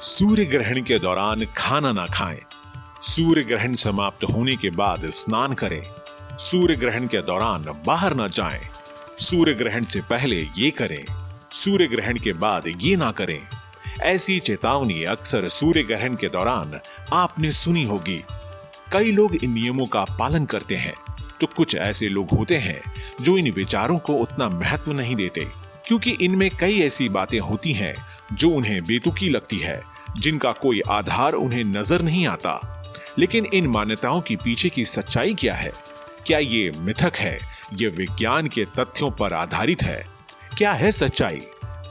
सूर्य ग्रहण के दौरान खाना ना खाएं। सूर्य ग्रहण समाप्त होने के बाद स्नान करें। सूर्य ग्रहण के दौरान बाहर ना जाएं। सूर्य ग्रहण से पहले ये करें, सूर्य ग्रहण के बाद ये ना करें। ऐसी चेतावनी अक्सर सूर्य ग्रहण के दौरान आपने सुनी होगी। कई लोग इन नियमों का पालन करते हैं, तो कुछ ऐसे लोग होते हैं जो इन विचारों को उतना महत्व नहीं देते, क्योंकि इनमें कई ऐसी बातें होती हैं जो उन्हें बेतुकी लगती है, जिनका कोई आधार उन्हें नजर नहीं आता। लेकिन इन मान्यताओं के पीछे की सच्चाई क्या है? क्या ये मिथक है? ये विज्ञान के तथ्यों पर आधारित है? क्या है सच्चाई?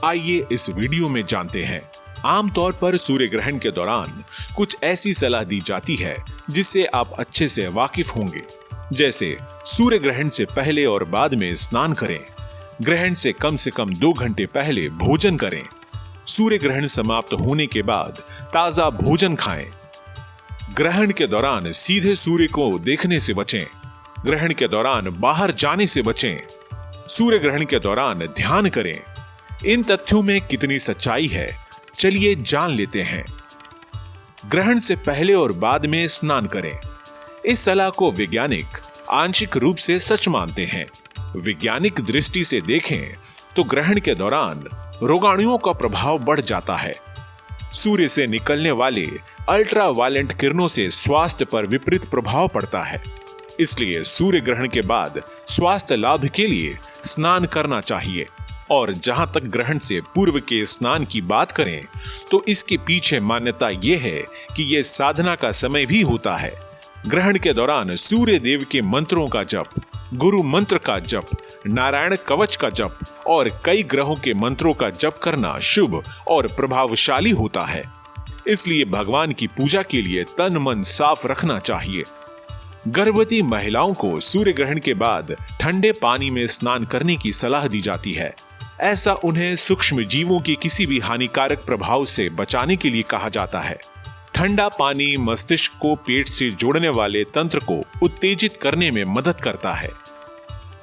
आइए इस वीडियो में जानते हैं। आमतौर पर सूर्य ग्रहण के दौरान कुछ ऐसी सलाह दी जाती है जिससे आप अच्छे से वाकिफ होंगे। जैसे सूर्य ग्रहण से पहले और बाद में स्नान करें, ग्रहण से कम 2 घंटे पहले भोजन करें, सूर्य ग्रहण समाप्त होने के बाद ताजा भोजन खाएं, ग्रहण के दौरान सीधे सूर्य को देखने से बचें, ग्रहण के दौरान बाहर जाने से बचें, सूर्य ग्रहण के दौरान ध्यान करें। इन तथ्यों में कितनी सच्चाई है, चलिए जान लेते हैं। ग्रहण से पहले और बाद में स्नान करें। इस सलाह को वैज्ञानिक आंशिक रूप से सच मानते हैं। वैज्ञानिक दृष्टि से देखें तो ग्रहण के दौरान रोगाणुओं का प्रभाव बढ़ जाता है। सूर्य से निकलने वाले अल्ट्रावायलेंट किरणों से स्वास्थ्य पर विपरीत प्रभाव पड़ता है। इसलिए सूर्य ग्रहण के बाद स्वास्थ्य लाभ के लिए स्नान करना चाहिए। और जहां तक ग्रहण से पूर्व के स्नान की बात करें तो इसके पीछे मान्यता यह है कि यह साधना का समय भी होता है। ग्रहण के दौरान सूर्य देव के मंत्रों का जप, गुरु मंत्र का जप, नारायण कवच का जप और कई ग्रहों के मंत्रों का जप करना शुभ और प्रभावशाली होता है। इसलिए भगवान की पूजा के लिए तन मन साफ रखना चाहिए। गर्भवती महिलाओं को सूर्य ग्रहण के बाद ठंडे पानी में स्नान करने की सलाह दी जाती है। ऐसा उन्हें सूक्ष्म जीवों के किसी भी हानिकारक प्रभाव से बचाने के लिए कहा जाता है। ठंडा पानी मस्तिष्क को पेट से जोड़ने वाले तंत्र को उत्तेजित करने में मदद करता है,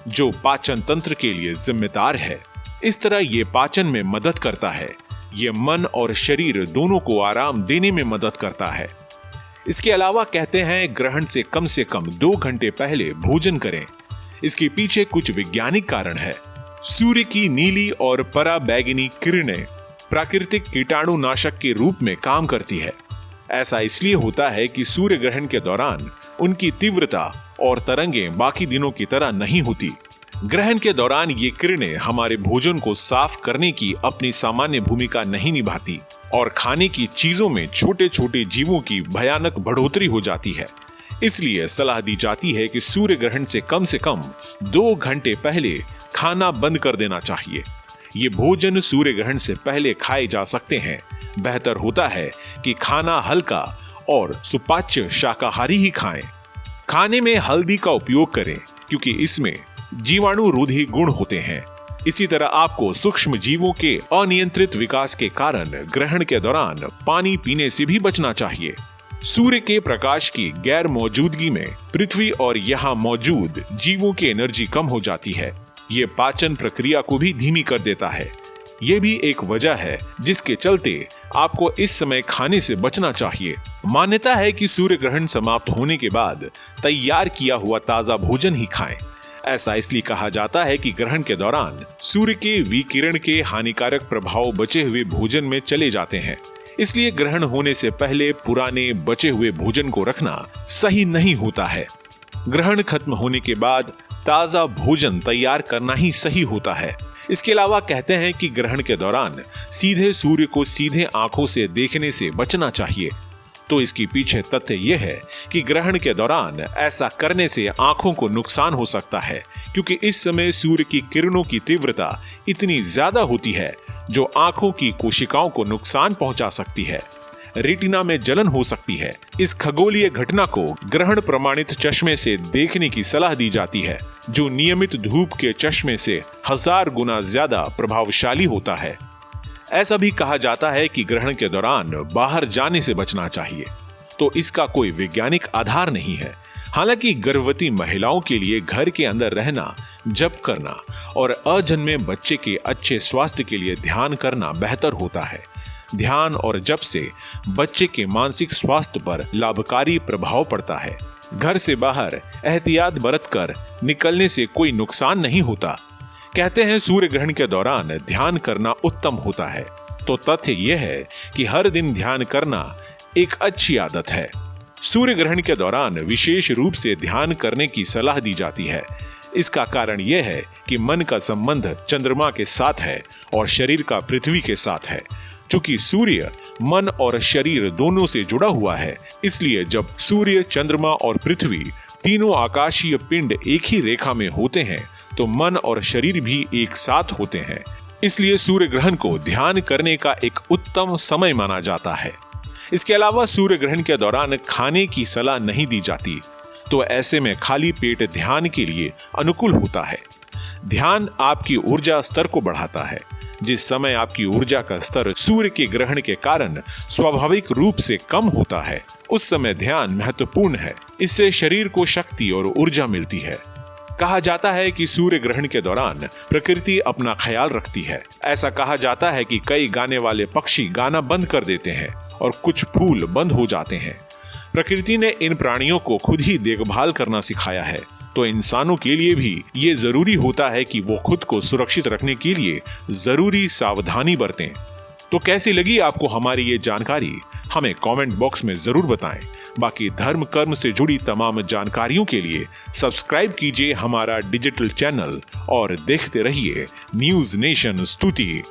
जो पाचन तंत्र के लिए जिम्मेदार है। इस तरह ये पाचन में मदद करता है। ये मन और शरीर दोनों को आराम देने में मदद करता है। इसके अलावा कहते हैं ग्रहण से कम 2 घंटे पहले भोजन करें। इसके पीछे कुछ वैज्ञानिक कारण है। सूर्य की नीली और पराबैंगनी किरणें प्राकृतिक कीटाणुनाशक के रूप में काम करती है। ऐसा इसलिए होता है कि सूर्य ग्रहण के दौरान उनकी तीव्रता और तरंगें बाकी दिनों की तरह नहीं होती। ग्रहण के दौरान ये किरणें हमारे भोजन को साफ करने की अपनी सामान्य भूमिका नहीं निभाती और खाने की चीजों में छोटे छोटे जीवों की भयानक बढ़ोतरी हो जाती है। इसलिए सलाह दी जाती है कि सूर्य ग्रहण से कम 2 घंटे पहले खाना बंद कर देना चाहिए। ये भोजन सूर्य ग्रहण से पहले खाए जा सकते हैं। बेहतर होता है कि खाना हल्का और सुपाच्य शाकाहारी ही खाएं। खाने में हल्दी का उपयोग करें, क्योंकि इसमें जीवाणु रोधी गुण होते हैं। इसी तरह आपको सूक्ष्म जीवों के अनियंत्रित विकास के कारण ग्रहण के दौरान पानी पीने से भी बचना चाहिए। सूर्य के प्रकाश की गैर मौजूदगी में पृथ्वी और यहाँ मौजूद जीवों की एनर्जी कम हो जाती है। ये पाचन प्रक्रिया को भी धीमी कर देता है। ये भी एक वजह है जिसके चलते आपको इस समय खाने से बचना चाहिए। मान्यता है कि सूर्य ग्रहण समाप्त होने के बाद तैयार किया हुआ ताजा भोजन ही खाएं। ऐसा इसलिए कहा जाता है कि ग्रहण के दौरान सूर्य के विकिरण के हानिकारक प्रभाव बचे हुए भोजन में चले जाते हैं। इसलिए ग्रहण होने से पहले पुराने बचे हुए भोजन को रखना सही नहीं होता है। ग्रहण खत्म होने के बाद ताजा भोजन तैयार करना ही सही होता है। इसके अलावा कहते हैं कि ग्रहण के दौरान सीधे सूर्य को सीधे आंखों से देखने से बचना चाहिए। तो इसके पीछे तथ्य यह है कि ग्रहण के दौरान ऐसा करने से आंखों को नुकसान हो सकता है, क्योंकि इस समय सूर्य की किरणों की तीव्रता इतनी ज्यादा होती है जो आंखों की कोशिकाओं को नुकसान पहुंचा सकती है। रेटिना में जलन हो सकती है। इस खगोलीय घटना को ग्रहण प्रमाणित चश्मे से देखने की सलाह दी जाती है, जो नियमित धूप के चश्मे से 1000 गुना ज्यादा प्रभावशाली होता है। ऐसा भी कहा जाता है कि ग्रहण के दौरान बाहर जाने से बचना चाहिए, तो इसका कोई वैज्ञानिक आधार नहीं है। हालांकि गर्भवती महिलाओं के लिए घर के अंदर रहना, जप करना और अजन्मे बच्चे के अच्छे स्वास्थ्य के लिए ध्यान करना बेहतर होता है। ध्यान और जप से बच्चे के मानसिक स्वास्थ्य पर लाभकारी प्रभाव पड़ता है। घर से बाहर एहतियात बरतकर निकलने से कोई नुकसान नहीं होता। कहते हैं सूर्य ग्रहण के दौरान ध्यान करना उत्तम होता है, तो तथ्य यह है कि हर दिन ध्यान करना एक अच्छी आदत है। सूर्य ग्रहण के दौरान विशेष रूप से ध्यान करने की सलाह दी जाती है। इसका कारण यह है कि मन का संबंध चंद्रमा के साथ है और शरीर का पृथ्वी के साथ है। चूंकि सूर्य मन और शरीर दोनों से जुड़ा हुआ है, इसलिए जब सूर्य, चंद्रमा और पृथ्वी तीनों आकाशीय पिंड एक ही रेखा में होते हैं तो मन और शरीर भी एक साथ होते हैं। इसलिए सूर्य ग्रहण को ध्यान करने का एक उत्तम समय माना जाता है। इसके अलावा सूर्य ग्रहण के दौरान खाने की सलाह नहीं दी जाती, तो ऐसे में खाली पेट ध्यान के लिए अनुकूल होता है। ध्यान आपकी ऊर्जा स्तर को बढ़ाता है। जिस समय आपकी ऊर्जा का स्तर सूर्य के ग्रहण के कारण स्वाभाविक रूप से कम होता है, उस समय ध्यान महत्वपूर्ण है। इससे शरीर को शक्ति और ऊर्जा मिलती है। कहा जाता है कि सूर्य ग्रहण के दौरान प्रकृति अपना ख्याल रखती है। ऐसा कहा जाता है कि कई गाने वाले पक्षी गाना बंद कर देते हैं और कुछ फूल बंद हो जाते हैं। प्रकृति ने इन प्राणियों को खुद ही देखभाल करना सिखाया है, तो इंसानों के लिए भी ये जरूरी होता है कि वो खुद को सुरक्षित रखने के लिए जरूरी सावधानी बरतें। तो कैसी लगी आपको हमारी ये जानकारी, हमें कमेंट बॉक्स में जरूर बताएं। बाकी धर्म कर्म से जुड़ी तमाम जानकारियों के लिए सब्सक्राइब कीजिए हमारा डिजिटल चैनल और देखते रहिए न्यूज़ नेशन स्तुति।